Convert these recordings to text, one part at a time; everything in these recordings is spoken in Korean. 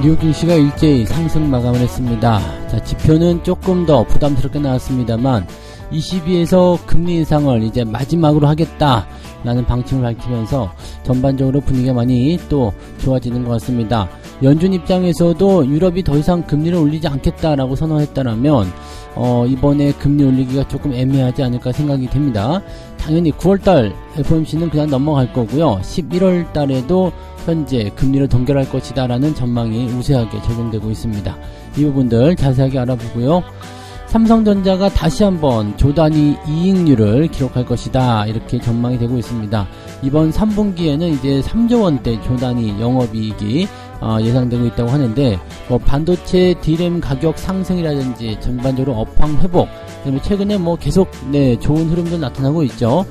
뉴욕 증시가 일제히 상승 마감을 했습니다. 자, 지표는 조금 더 부담스럽게 나왔습니다만 22에서 금리 인상을 이제 마지막으로 하겠다라는 방침을 밝히면서 전반적으로 분위기가 많이 또 좋아지는 것 같습니다. 연준 입장에서도 유럽이 더 이상 금리를 올리지 않겠다라고 선언했다라면 이번에 금리 올리기가 조금 애매하지 않을까 생각이 됩니다. 당연히 9월달 FOMC는 그냥 넘어갈 거고요. 11월달에도 현재 금리를 동결할 것이다 라는 전망이 우세하게 적용되고 있습니다. 이 부분들 자세하게 알아보고요. 삼성전자가 다시 한번 조단위 이익률을 기록할 것이다 이렇게 전망이 되고 있습니다. 이번 3분기에는 이제 3조 원대 조단위 영업이익이 예상되고 있다고 하는데 반도체 D램 가격 상승이라든지 전반적으로 업황 회복, 그다음에 최근에 계속 좋은 흐름도 나타나고 있죠.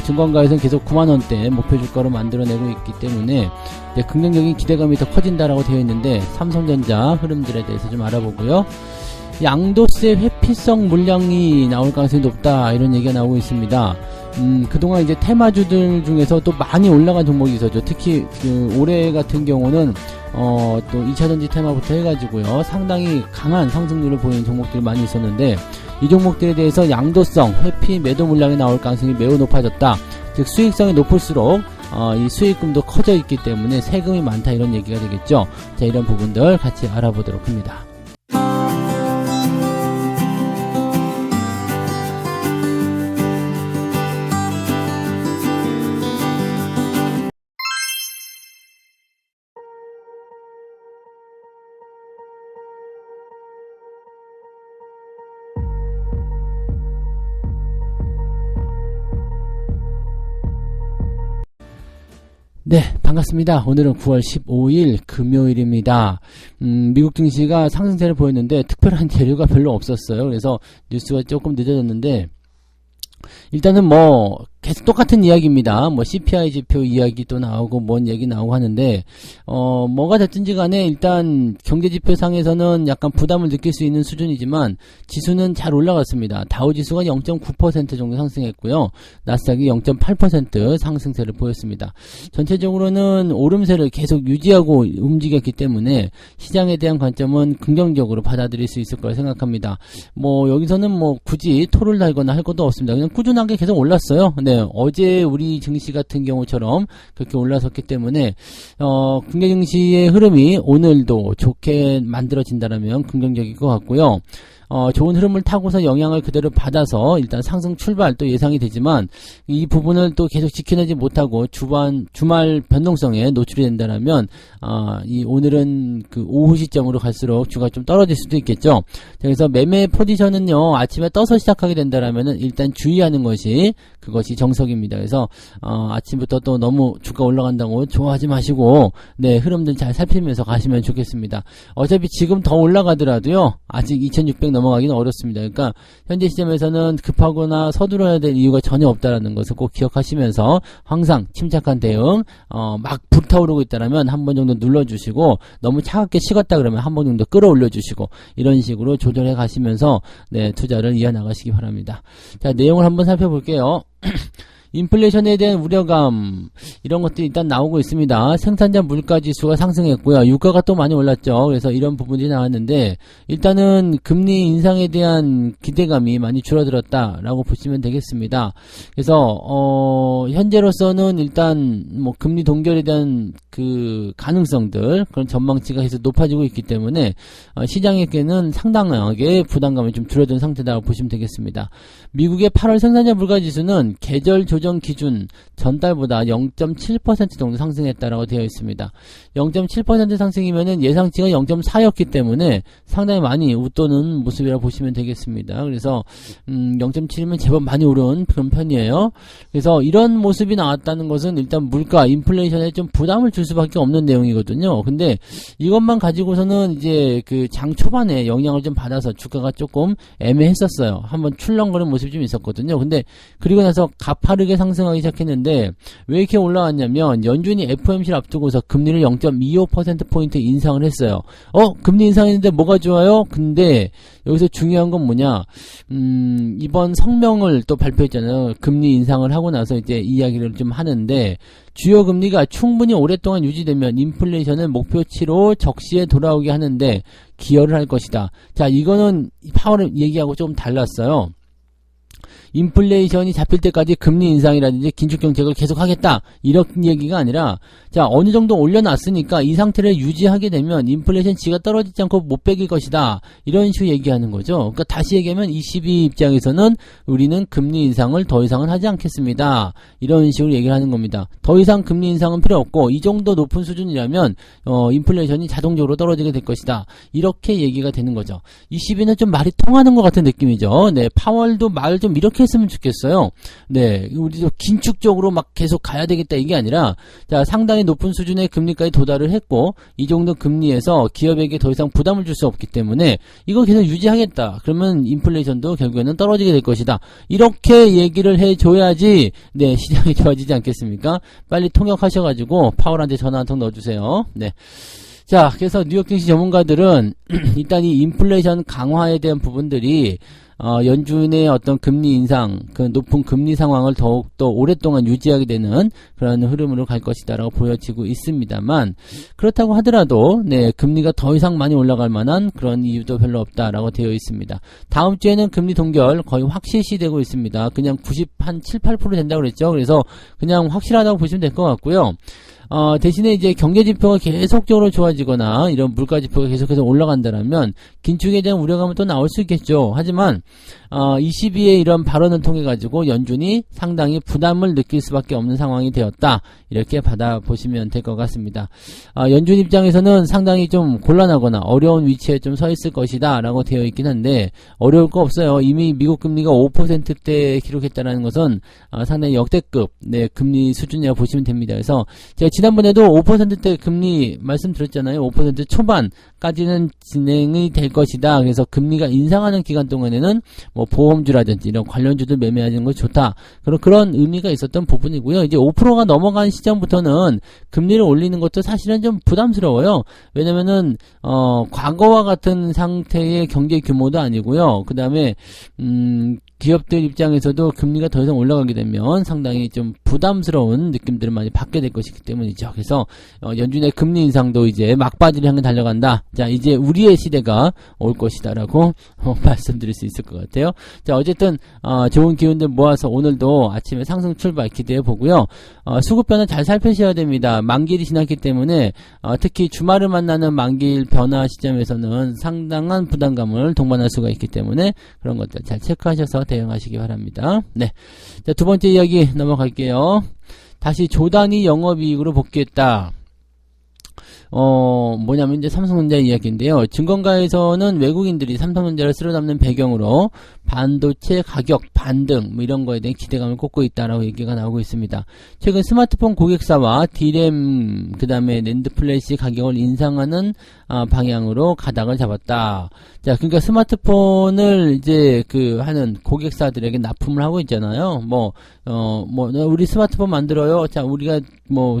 증권가에서는 계속 9만원대 목표 주가로 만들어내고 있기 때문에 긍정적인 기대감이 더 커진다라고 되어 있는데 삼성전자 흐름들에 대해서 좀 알아보고요. 양도세 회피성 물량이 나올 가능성이 높다 이런 얘기가 나오고 있습니다. 그동안 이제 테마주들 중에서 또 많이 올라간 종목이 있었죠. 특히 올해 같은 경우는 또 2차전지 테마부터 해가지고요 상당히 강한 상승률을 보이는 종목들이 많이 있었는데 이 종목들에 대해서 양도성 회피 매도 물량이 나올 가능성이 매우 높아졌다. 즉 수익성이 높을수록 이 수익금도 커져 있기 때문에 세금이 많다 이런 얘기가 되겠죠. 자, 이런 부분들 같이 알아보도록 합니다. 네, 반갑습니다. 오늘은 9월 15일 금요일입니다. 미국 증시가 상승세를 보였는데 특별한 재료가 별로 없었어요. 그래서 뉴스가 조금 늦어졌는데 일단은 계속 똑같은 이야기입니다. CPI 지표 이야기도 나오고 뭔 얘기 나오고 하는데 뭐가 됐든지 간에 일단 경제지표상에서는 약간 부담을 느낄 수 있는 수준이지만 지수는 잘 올라갔습니다. 다우지수가 0.9% 정도 상승했고요. 나스닥이 0.8% 상승세를 보였습니다. 전체적으로는 오름세를 계속 유지하고 움직였기 때문에 시장에 대한 관점은 긍정적으로 받아들일 수 있을 거라 생각합니다. 여기서는 굳이 토를 달거나 할 것도 없습니다. 그냥 꾸준하게 계속 올랐어요. 네, 어제 우리 증시 같은 경우처럼 그렇게 올라섰기 때문에 국내 증시의 흐름이 오늘도 좋게 만들어진다면 긍정적일 것 같고요. 좋은 흐름을 타고서 영향을 그대로 받아서 일단 상승 출발 또 예상이 되지만 이 부분을 또 계속 지켜내지 못하고 주말 변동성에 노출이 된다면 오늘은 오후 시점으로 갈수록 주가 좀 떨어질 수도 있겠죠. 그래서 매매 포지션은요 아침에 떠서 시작하게 된다면은 일단 주의하는 것이 그것이 정석입니다. 그래서 아침부터 또 너무 주가 올라간다고 좋아하지 마시고 흐름들 잘 살피면서 가시면 좋겠습니다. 어차피 지금 더 올라가더라도요 아직 2600 넘어가기는 어렵습니다. 그러니까 현재 시점에서는 급하거나 서두러야 될 이유가 전혀 없다라는 것을 꼭 기억하시면서 항상 침착한 대응, 막 불타오르고 있다라면 한 번 정도 눌러주시고 너무 차갑게 식었다 그러면 한 번 정도 끌어올려주시고 이런 식으로 조절해 가시면서 투자를 이어나가시기 바랍니다. 자, 내용을 한번 살펴볼게요. 인플레이션에 대한 우려감 이런 것들이 일단 나오고 있습니다. 생산자 물가지수가 상승했고요. 유가가 또 많이 올랐죠. 그래서 이런 부분들이 나왔는데 일단은 금리 인상에 대한 기대감이 많이 줄어들었다라고 보시면 되겠습니다. 그래서 현재로서는 일단 금리 동결에 대한 가능성들 그런 전망치가 계속 높아지고 있기 때문에 시장에게는 상당하게 부담감이 좀 줄어든 상태다고 보시면 되겠습니다. 미국의 8월 생산자 물가지수는 계절 조정 기준 전달보다 0.7% 정도 상승했다라고 되어 있습니다. 0.7% 상승이면은 예상치가 0.4였기 때문에 상당히 많이 웃도는 모습이라고 보시면 되겠습니다. 그래서 0.7이면 제법 많이 오른 그런 편이에요. 그래서 이런 모습이 나왔다는 것은 일단 물가, 인플레이션에 좀 부담을 줄 수밖에 없는 내용이거든요. 근데 이것만 가지고서는 이제 장 초반에 영향을 좀 받아서 주가가 조금 애매했었어요. 한번 출렁거리는 모습이 좀 있었거든요. 근데 그리고 나서 가파르게 빠르게 상승하기 시작했는데 왜 이렇게 올라왔냐면 연준이 FOMC를 앞두고서 금리를 0.25%포인트 인상을 했어요. 금리 인상했는데 뭐가 좋아요? 근데 여기서 중요한 건 뭐냐, 이번 성명을 또 발표했잖아요. 금리 인상을 하고 나서 이제 이야기를 좀 하는데, 주요 금리가 충분히 오랫동안 유지되면 인플레이션을 목표치로 적시에 돌아오게 하는데 기여를 할 것이다. 자, 이거는 파월 얘기하고 조금 달랐어요. 인플레이션이 잡힐 때까지 금리 인상이라든지 긴축 정책을 계속하겠다, 이런 얘기가 아니라, 자, 어느 정도 올려놨으니까 이 상태를 유지하게 되면 인플레이션 지가 떨어지지 않고 못 빼길 것이다, 이런 식으로 얘기하는 거죠. 그러니까 다시 얘기하면 ECB 입장에서는 우리는 금리 인상을 더 이상은 하지 않겠습니다, 이런 식으로 얘기를 하는 겁니다. 더 이상 금리 인상은 필요 없고 이 정도 높은 수준이라면 인플레이션이 자동적으로 떨어지게 될 것이다, 이렇게 얘기가 되는 거죠. ECB는 좀 말이 통하는 것 같은 느낌이죠. 네, 파월도 말 좀 이렇게 했으면 좋겠어요. 네, 우리도 긴축적으로 막 계속 가야 되겠다, 이게 아니라, 자, 상당히 높은 수준의 금리까지 도달을 했고 이 정도 금리에서 기업에게 더 이상 부담을 줄 수 없기 때문에 이거 계속 유지하겠다, 그러면 인플레이션도 결국에는 떨어지게 될 것이다, 이렇게 얘기를 해줘야지 네, 시장이 좋아지지 않겠습니까? 빨리 통역하셔가지고 파월한테 전화 한 통 넣어주세요. 네. 자, 그래서 뉴욕 증시 전문가들은 일단 이 인플레이션 강화에 대한 부분들이 연준의 어떤 금리 인상, 그 높은 금리 상황을 더욱더 오랫동안 유지하게 되는 그런 흐름으로 갈 것이다라고 보여지고 있습니다만, 그렇다고 하더라도 네, 금리가 더 이상 많이 올라갈 만한 그런 이유도 별로 없다라고 되어 있습니다. 다음 주에는 금리 동결 거의 확실시 되고 있습니다. 그냥 90한 7, 8% 된다고 그랬죠. 그래서 그냥 확실하다고 보시면 될 것 같고요. 대신에 이제 경제지표가 계속적으로 좋아지거나 이런 물가지표가 계속해서 올라간다면 긴축에 대한 우려감은 또 나올 수 있겠죠. 하지만 ECB의 이런 발언을 통해 가지고 연준이 상당히 부담을 느낄 수밖에 없는 상황이 되었다, 이렇게 받아보시면 될 것 같습니다. 연준 입장에서는 상당히 좀 곤란하거나 어려운 위치에 좀 서 있을 것이다 라고 되어 있긴 한데 어려울 거 없어요. 이미 미국 금리가 5%대 기록했다는 것은 상당히 역대급 네, 금리 수준이라고 보시면 됩니다. 그래서 제가 지난번에도 5%대 금리 말씀드렸잖아요. 5% 초반까지는 진행이 될 것이다. 그래서 금리가 인상하는 기간 동안에는 뭐 보험주라든지 이런 관련주들 매매하는 것이 좋다, 그런 의미가 있었던 부분이고요. 이제 5%가 넘어간 시점부터는 금리를 올리는 것도 사실은 좀 부담스러워요. 왜냐면은 과거와 같은 상태의 경제 규모도 아니고요. 그 다음에 기업들 입장에서도 금리가 더 이상 올라가게 되면 상당히 좀 부담스러운 느낌들을 많이 받게 될 것이기 때문이죠. 그래서 연준의 금리 인상도 이제 막바지를 향해 달려간다. 자, 이제 우리의 시대가 올 것이다라고 말씀드릴 수 있을 것 같아요. 자, 어쨌든 좋은 기운들 모아서 오늘도 아침에 상승 출발 기대해 보고요. 수급 변화 잘 살피셔야 됩니다. 만기일이 지났기 때문에 특히 주말을 만나는 만기일 변화 시점에서는 상당한 부담감을 동반할 수가 있기 때문에 그런 것들 잘 체크하셔서 대응하시기 바랍니다. 네. 자, 두 번째 이야기 넘어갈게요. 다시 조단위 영업이익으로 복귀했다. 뭐냐면 이제 삼성전자 이야기인데요. 증권가에서는 외국인들이 삼성전자를 쓸어 담는 배경으로 반도체 가격 반등 뭐 이런 거에 대한 기대감을 꽂고 있다라고 얘기가 나오고 있습니다. 최근 스마트폰 고객사와 D램 그다음에 낸드 플래시 가격을 인상하는 방향으로 가닥을 잡았다. 자, 그러니까 스마트폰을 이제 하는 고객사들에게 납품을 하고 있잖아요. 우리 스마트폰 만들어요. 자, 우리가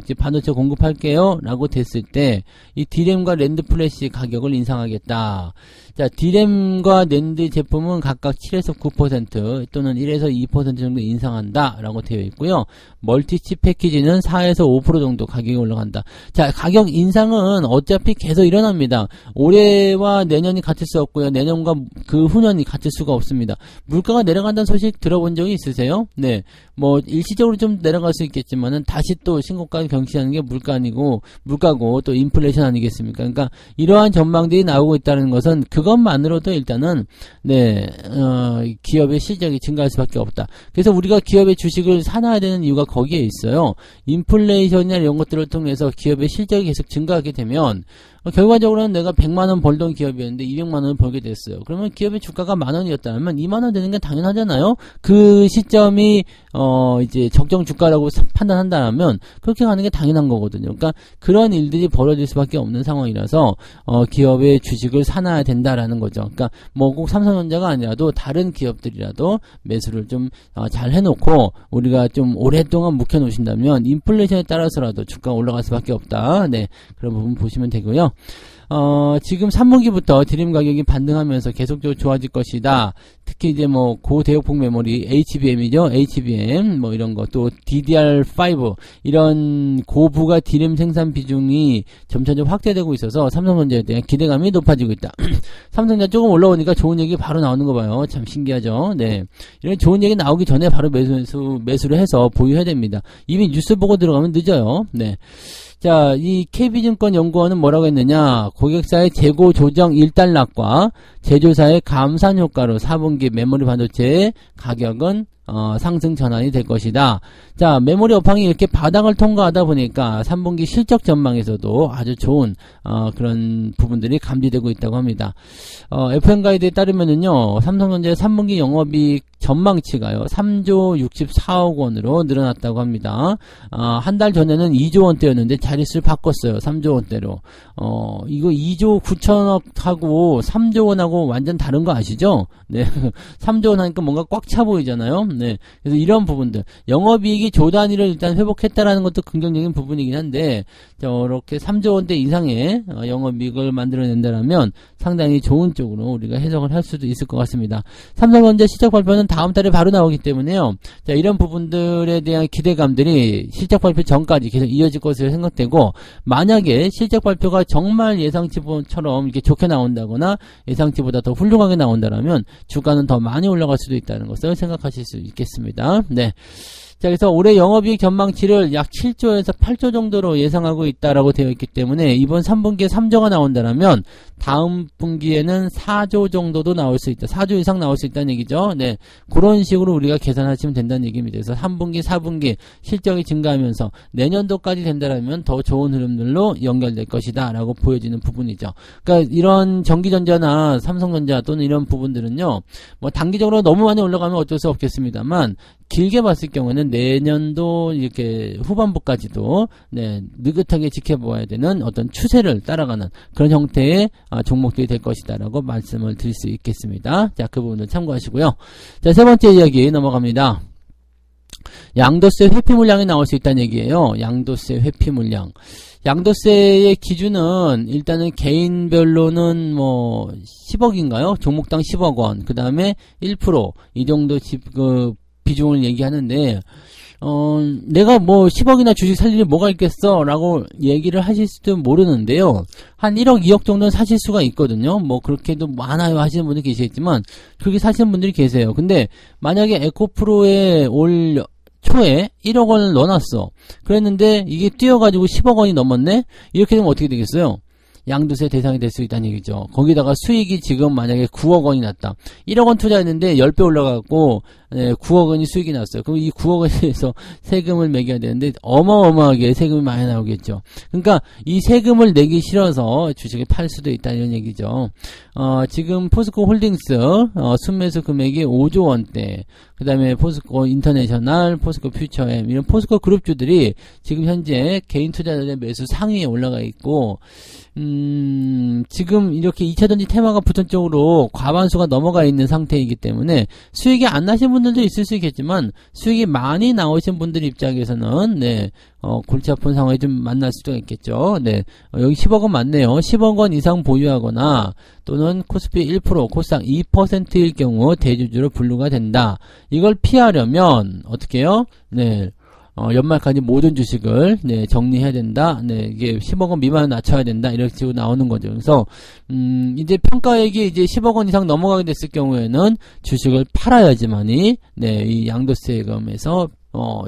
이제 반도체 공급할게요. 라고 됐을 때, 이 D램과 낸드 플래시 가격을 인상하겠다. 자, D램과 낸드 제품은 각각 7에서 9% 또는 1에서 2% 정도 인상한다 라고 되어 있고요. 멀티칩 패키지는 4에서 5% 정도 가격이 올라간다. 자, 가격 인상은 어차피 계속 일어납니다. 올해와 내년이 같을 수 없고요. 내년과 그 후년이 같을 수가 없습니다. 물가가 내려간다는 소식 들어본 적이 있으세요? 네. 일시적으로 좀 내려갈 수 있겠지만은 다시 또 신고가를 경신하는 게 물가고 또 인플레이션 아니겠습니까? 그러니까 이러한 전망들이 나오고 있다는 것은 그것만으로도 일단은 기업의 실적이 증가할 수밖에 없다. 그래서 우리가 기업의 주식을 사놔야 되는 이유가 거기에 있어요. 인플레이션이나 이런 것들을 통해서 기업의 실적이 계속 증가하게 되면 결과적으로는 내가 100만원 벌던 기업이었는데 200만원을 벌게 됐어요. 그러면 기업의 주가가 만원이었다면 2만원 되는 게 당연하잖아요. 그 시점이 이제 적정 주가라고 판단한다면 그렇게 가는 게 당연한 거거든요. 그러니까 그런 일들이 벌어질 수밖에 없는 상황이라서 기업의 주식을 사놔야 된다라는 거죠. 그러니까 뭐 꼭 삼성전자가 아니라도 다른 기업들이라도 매수를 좀 잘 해놓고 우리가 좀 오랫동안 묵혀놓으신다면 인플레이션에 따라서라도 주가가 올라갈 수밖에 없다. 네, 그런 부분 보시면 되고요. 지금 3분기부터 드림 가격이 반등하면서 계속적으로 좋아질 것이다. 특히 이제 뭐 고대역폭 메모리 HBM이죠. HBM 뭐 이런 거 또 DDR5 이런 고부가 DRAM 생산 비중이 점차점 확대되고 있어서 삼성전자에 대한 기대감이 높아지고 있다. 삼성전자 조금 올라오니까 좋은 얘기 바로 나오는 거 봐요. 참 신기하죠. 네, 이런 좋은 얘기 나오기 전에 바로 매수를 해서 보유해야 됩니다. 이미 뉴스 보고 들어가면 늦어요. 네. 자, 이 KB증권 연구원은 뭐라고 했느냐? 고객사의 재고 조정 일단락과 제조사의 감산 효과로 4분기 메모리 반도체의 가격은 상승 전환이 될 것이다. 자, 메모리 업황이 이렇게 바닥을 통과하다 보니까 3분기 실적 전망에서도 아주 좋은 그런 부분들이 감지되고 있다고 합니다. FM 가이드에 따르면은요, 삼성전자의 3분기 영업이익 전망치가요 3조 64억 원으로 늘어났다고 합니다. 한 달 전에는 2조 원대였는데 자릿수를 바꿨어요. 3조 원대로. 이거 2조 9천억하고 3조 원하고 완전 다른 거 아시죠? 네. 3조 원 하니까 뭔가 꽉 차 보이잖아요. 네. 그래서 이런 부분들, 영업이익이 조 단위를 일단 회복했다라는 것도 긍정적인 부분이긴 한데, 저렇게 3조 원대 이상의 영업이익을 만들어낸다라면 상당히 좋은 쪽으로 우리가 해석을 할 수도 있을 것 같습니다. 삼성전자 실적 발표는 다음 달에 바로 나오기 때문에요. 자, 이런 부분들에 대한 기대감들이 실적 발표 전까지 계속 이어질 것으로 생각되고, 만약에 실적 발표가 정말 예상치처럼 이렇게 좋게 나온다거나 예상치보다 더 훌륭하게 나온다라면 주가는 더 많이 올라갈 수도 있다는 것을 생각하실 수 있겠습니다. 네. 자, 그래서 올해 영업이익 전망치를 약 7조에서 8조 정도로 예상하고 있다라고 되어 있기 때문에 이번 3분기에 3조가 나온다라면 다음 분기에는 4조 정도도 나올 수 있다. 4조 이상 나올 수 있다는 얘기죠. 네. 그런 식으로 우리가 계산하시면 된다는 얘기입니다. 그래서 3분기, 4분기 실적이 증가하면서 내년도까지 된다라면 더 좋은 흐름들로 연결될 것이다 라고 보여지는 부분이죠. 그러니까 이런 전기전자나 삼성전자 또는 이런 부분들은요, 뭐 단기적으로 너무 많이 올라가면 어쩔 수 없겠습니다만 길게 봤을 경우에는 내년도 이렇게 후반부까지도 네, 느긋하게 지켜보아야 되는 어떤 추세를 따라가는 그런 형태의 종목들이 될 것이다 라고 말씀을 드릴 수 있겠습니다. 자, 그 부분을 참고하시고요. 자, 세 번째 이야기 넘어갑니다. 양도세 회피 물량이 나올 수 있다는 얘기예요. 양도세 회피 물량. 양도세의 기준은 일단은 개인별로는 뭐 10억인가요? 종목당 10억 원. 그 다음에 1% 이 정도 비중을 얘기하는데, 내가 뭐 10억이나 주식 살 일이 뭐가 있겠어 라고 얘기를 하실 수도 모르는데요. 한 1억, 2억 정도는 사실 수가 있거든요. 뭐 그렇게도 많아요 하시는 분들이 계시겠지만 그렇게 사시는 분들이 계세요. 근데 만약에 에코프로에 올 초에 1억 원을 넣어놨어. 그랬는데 이게 뛰어가지고 10억 원이 넘었네? 이렇게 되면 어떻게 되겠어요? 양도세 대상이 될 수 있다는 얘기죠. 거기다가 수익이 지금 만약에 9억 원이 났다. 1억 원 투자했는데 10배 올라가고 9억 원이 수익이 났어요. 그럼 이 9억 원에 대해서 세금을 매겨야 되는데 어마어마하게 세금이 많이 나오겠죠. 그러니까 이 세금을 내기 싫어서 주식을 팔 수도 있다 이런 얘기죠. 지금 포스코 홀딩스 순매수 금액이 5조 원대, 그 다음에 포스코 인터내셔널, 포스코 퓨처엠 이런 포스코 그룹주들이 지금 현재 개인 투자자들의 매수 상위에 올라가 있고, 지금 이렇게 2차전지 테마가 붙은 쪽으로 과반수가 넘어가 있는 상태이기 때문에 수익이 안 나신 분들도 있을 수 있겠지만 수익이 많이 나오신 분들 입장에서는 네, 골치 아픈 상황이 좀 만날 수도 있겠죠. 네, 여기 10억 원 맞네요. 10억 원 이상 보유하거나 또는 코스피 1%, 코스닥 2%일 경우 대주주로 분류가 된다. 이걸 피하려면 어떻게 해요? 네. 연말까지 모든 주식을 네, 정리해야 된다. 네, 이게 10억 원 미만을 낮춰야 된다. 이렇게 식으로 나오는 거죠. 그래서 이제 평가액이 이제 10억 원 이상 넘어가게 됐을 경우에는 주식을 팔아야지만이 네, 이 양도세금에서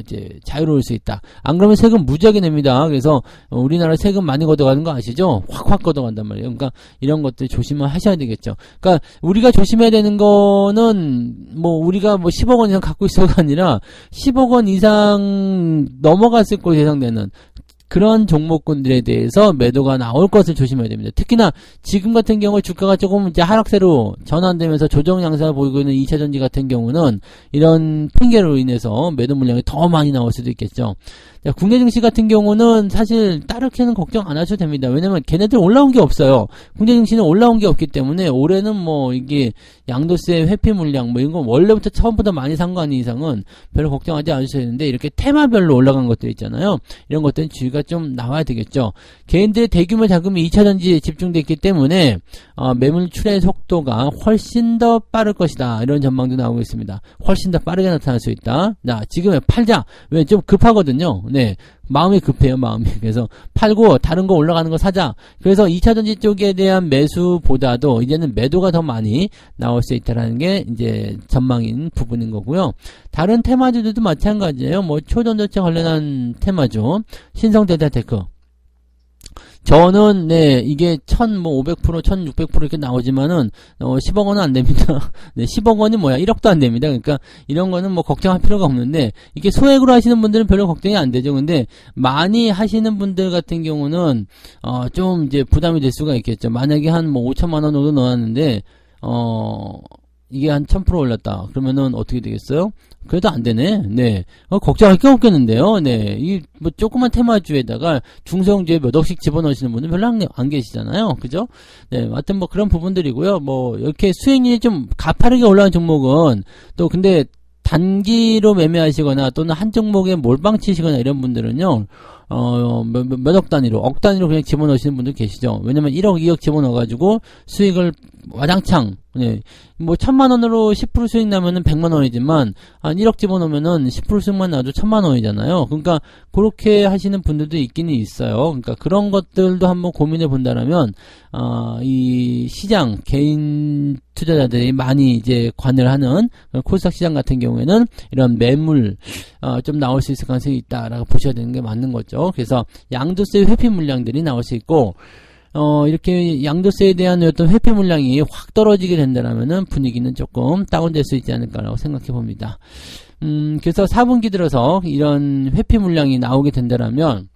이제 자유로울 수 있다. 안 그러면 세금 무지하게 냅니다. 그래서 우리나라 세금 많이 걷어가는 거 아시죠? 확확 걷어간단 말이에요. 그러니까 이런 것들 조심을 하셔야 되겠죠. 그러니까 우리가 조심해야 되는 거는 뭐 우리가 뭐 10억 원 이상 갖고 있어가 아니라 10억 원 이상 넘어갔을 거에 해당되는 그런 종목군들에 대해서 매도가 나올 것을 조심해야 됩니다. 특히나 지금 같은 경우 주가가 조금 이제 하락세로 전환되면서 조정 양상을 보이고 있는 2차전지 같은 경우는 이런 핑계로 인해서 매도 물량이 더 많이 나올 수도 있겠죠. 자, 국내 증시 같은 경우는 사실 따르게는 걱정 안 하셔도 됩니다. 왜냐면 걔네들 올라온 게 없어요. 국내 증시는 올라온 게 없기 때문에 올해는 뭐 이게 양도세 회피 물량 뭐 이런 건 원래부터 처음부터 많이 산 거 아닌 이상은 별로 걱정하지 않으셔야 되는데, 이렇게 테마별로 올라간 것들 있잖아요. 이런 것들은 주의가 좀 나와야 되겠죠. 개인들의 대규모 자금이 2차전지에 집중되어 있기 때문에 매물 출의 속도가 훨씬 더 빠를 것이다. 이런 전망도 나오고 있습니다. 훨씬 더 빠르게 나타날 수 있다. 자, 지금은 팔자. 왜? 좀 급하거든요. 네. 마음이 급해요, 마음이. 그래서 팔고 다른 거 올라가는 거 사자. 그래서 2차전지 쪽에 대한 매수보다도 이제는 매도가 더 많이 나올 수 있다라는 게 이제 전망인 부분인 거고요. 다른 테마주들도 마찬가지예요. 뭐 초전도체 관련한 테마주, 신성데이터테크. 저는 네 이게 1500% 1600% 이렇게 나오지만은 10억 원은 안 됩니다. 네, 10억 원이 뭐야? 1억도 안 됩니다. 그러니까 이런 거는 뭐 걱정할 필요가 없는데, 이게 소액으로 하시는 분들은 별로 걱정이 안 되죠. 근데 많이 하시는 분들 같은 경우는 좀 이제 부담이 될 수가 있겠죠. 만약에 한 뭐 5천만 원 정도 넣었는데 이게 한 1000% 올랐다. 그러면은 어떻게 되겠어요? 그래도 안 되네. 네. 걱정할 게 없겠는데요. 네. 이 뭐 조그만 테마주에다가 중소형주에 몇 억씩 집어넣으시는 분은 별로 안 계시잖아요. 그죠? 네. 하여튼 뭐 그런 부분들이고요. 뭐 이렇게 수익률이 좀 가파르게 올라간 종목은 또 근데 단기로 매매하시거나 또는 한 종목에 몰빵 치시거나 이런 분들은요. 몇억 단위로, 억 단위로 그냥 집어넣으시는 분들 계시죠. 왜냐면 1억, 2억 집어넣어가지고 수익을 와장창, 네. 뭐 1000만 원으로 10% 수익 나면은 100만 원이지만 한 1억 집어넣으면은 10% 수익만 나도 1000만 원이잖아요. 그러니까 그렇게 하시는 분들도 있기는 있어요. 그러니까 그런 것들도 한번 고민해 본다라면 이 시장 개인 투자자들이 많이 이제 관여를 하는 코스닥 시장 같은 경우에는 이런 매물 좀 나올 수 있을 가능성이 있다라고 보셔야 되는 게 맞는 거죠. 그래서 양도세 회피 물량들이 나올 수 있고, 이렇게 양도세에 대한 어떤 회피 물량이 확 떨어지게 된다면은 분위기는 조금 다운될 수 있지 않을까라고 생각해 봅니다. 그래서 4분기 들어서 이런 회피 물량이 나오게 된다면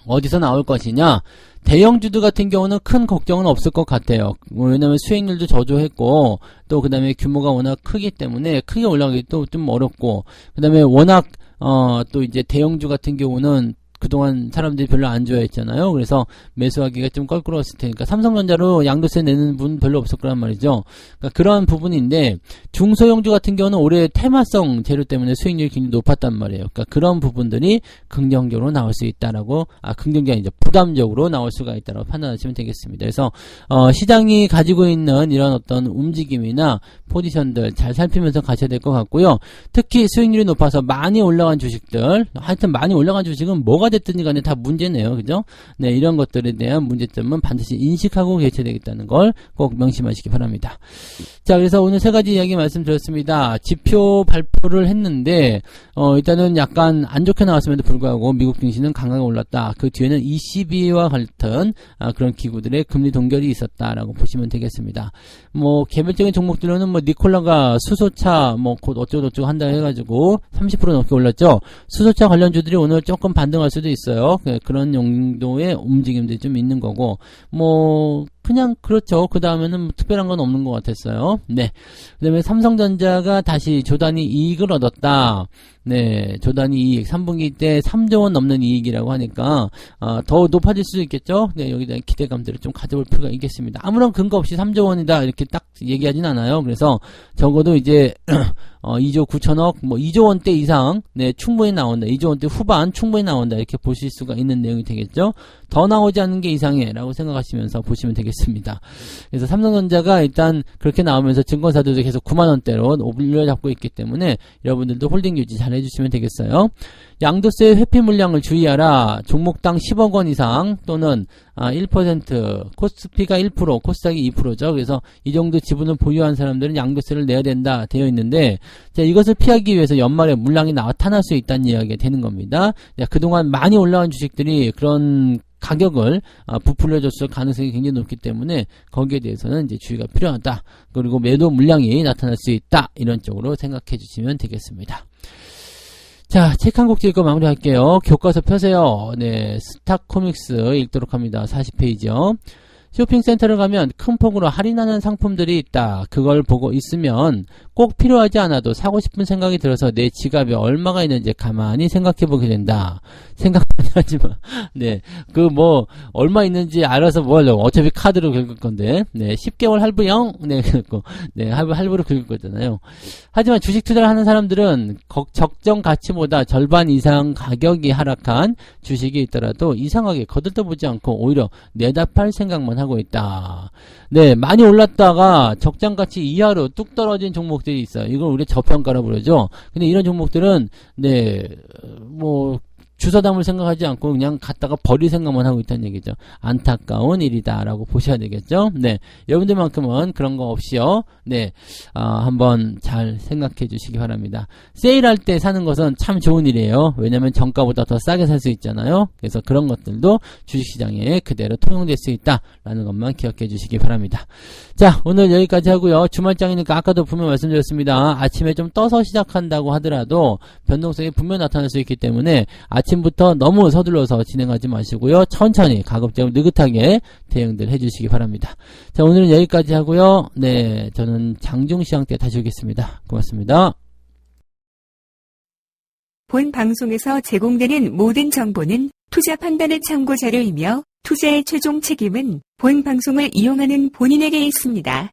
어디서 나올 것이냐? 대형주들 같은 경우는 큰 걱정은 없을 것 같아요. 왜냐면 수익률도 저조했고, 또 그 다음에 규모가 워낙 크기 때문에 크게 올라가기 또 좀 어렵고, 그 다음에 워낙 또 이제 대형주 같은 경우는 그동안 사람들이 별로 안 좋아했잖아요. 그래서 매수하기가 좀 껄끄러웠을 테니까 삼성전자로 양도세 내는 분 별로 없을 거란 말이죠. 그러니까 그런 부분인데, 중소형주 같은 경우는 올해 테마성 재료 때문에 수익률이 굉장히 높았단 말이에요. 그러니까 그런 부분들이 긍정적으로 나올 수 있다라고, 긍정적이 아니죠. 부담적으로 나올 수가 있다라고 판단하시면 되겠습니다. 그래서 시장이 가지고 있는 이런 어떤 움직임이나 포지션들 잘 살피면서 가셔야 될 것 같고요. 특히 수익률이 높아서 많이 올라간 주식들, 하여튼 많이 올라간 주식은 뭐가 됐든 간에 다 문제네요. 그죠? 네, 이런 것들에 대한 문제점은 반드시 인식하고 계셔야 되겠다는 걸 꼭 명심하시기 바랍니다. 자, 그래서 오늘 세 가지 이야기 말씀드렸습니다. 지표 발표를 했는데, 일단은 약간 안 좋게 나왔음에도 불구하고 미국 증시는 강하게 올랐다. 그 뒤에는 ECB와 같은 그런 기구들의 금리 동결이 있었다라고 보시면 되겠습니다. 뭐, 개별적인 종목들로는 뭐, 니콜라가 수소차 뭐, 곧 어쩌고저쩌고 한다 해가지고 30% 넘게 올랐죠. 수소차 관련주들이 오늘 조금 반등할 수도 있어요. 그런 용도의 움직임들이 좀 있는 거고, 뭐 그냥 그렇죠. 그 다음에는 뭐 특별한 건 없는 것 같았어요. 네. 그 다음에 삼성전자가 다시 조단위 이익을 얻었다. 네, 조단위 이익 3분기 때 3조 원 넘는 이익이라고 하니까 더 높아질 수도 있겠죠. 네, 여기다 기대감들을 좀 가져볼 필요가 있겠습니다. 아무런 근거 없이 3조 원이다 이렇게 딱 얘기하진 않아요. 그래서 적어도 이제 2조 9천억 뭐 2조 원대 이상 네, 충분히 나온다. 2조 원대 후반 충분히 나온다. 이렇게 보실 수가 있는 내용이 되겠죠. 더 나오지 않는 게 이상해 라고 생각하시면서 보시면 되겠습니다. 그래서 삼성전자가 일단 그렇게 나오면서 증권사들도 계속 9만원대로 올려잡고 있기 때문에 여러분들도 홀딩 유지 잘 해주시면 되겠어요. 양도세 회피 물량을 주의하라. 종목당 10억 원 이상 또는 1%, 코스피가 1%, 코스닥이 2%죠. 그래서 이 정도 지분을 보유한 사람들은 양도세를 내야 된다 되어 있는데, 자, 이것을 피하기 위해서 연말에 물량이 나타날 수 있다는 이야기가 되는 겁니다. 자, 그동안 많이 올라온 주식들이 그런 가격을 부풀려줬을 가능성이 굉장히 높기 때문에 거기에 대해서는 이제 주의가 필요하다. 그리고 매도 물량이 나타날 수 있다. 이런 쪽으로 생각해 주시면 되겠습니다. 자, 책 한 곡 읽고 마무리할게요. 교과서 펴세요. 네, 스타코믹스 읽도록 합니다. 40페이지요. 쇼핑센터를 가면 큰 폭으로 할인하는 상품들이 있다. 그걸 보고 있으면 꼭 필요하지 않아도 사고 싶은 생각이 들어서 내 지갑에 얼마가 있는지 가만히 생각해 보게 된다. 생각 많이 하지 마. 네. 얼마 있는지 알아서 뭐 하려고. 어차피 카드로 긁을 건데. 네. 10개월 할부형? 네. 그렇고. 네. 할부로 긁을 거잖아요. 하지만 주식 투자를 하는 사람들은 적정 가치보다 절반 이상 가격이 하락한 주식이 있더라도 이상하게 거들떠보지 않고 오히려 내다 팔 생각만 하고 있다. 네, 많이 올랐다가 적정 가치 이하로 뚝 떨어진 종목들이 있어요. 이걸 우리가 저평가라고 부르죠. 근데 이런 종목들은 네, 주워 담을 생각하지 않고 그냥 갖다가 버릴 생각만 하고 있다는 얘기죠. 안타까운 일이다라고 보셔야 되겠죠. 네, 여러분들만큼은 그런 거 없이요. 네, 한번 잘 생각해 주시기 바랍니다. 세일할 때 사는 것은 참 좋은 일이에요. 왜냐하면 정가보다 더 싸게 살 수 있잖아요. 그래서 그런 것들도 주식시장에 그대로 통용될 수 있다라는 것만 기억해 주시기 바랍니다. 자, 오늘 여기까지 하고요. 주말장이니까 아까도 분명 말씀드렸습니다. 아침에 좀 떠서 시작한다고 하더라도 변동성이 분명 나타날 수 있기 때문에 아침부터 너무 서둘러서 진행하지 마시고요. 천천히 가급적 느긋하게 대응들 해주시기 바랍니다. 자, 오늘은 여기까지 하고요. 네, 저는 장중시장 때 다시 오겠습니다. 고맙습니다. 본 방송에서 제공되는 모든 정보는 투자 판단의 참고 자료이며 투자의 최종 책임은 본 방송을 이용하는 본인에게 있습니다.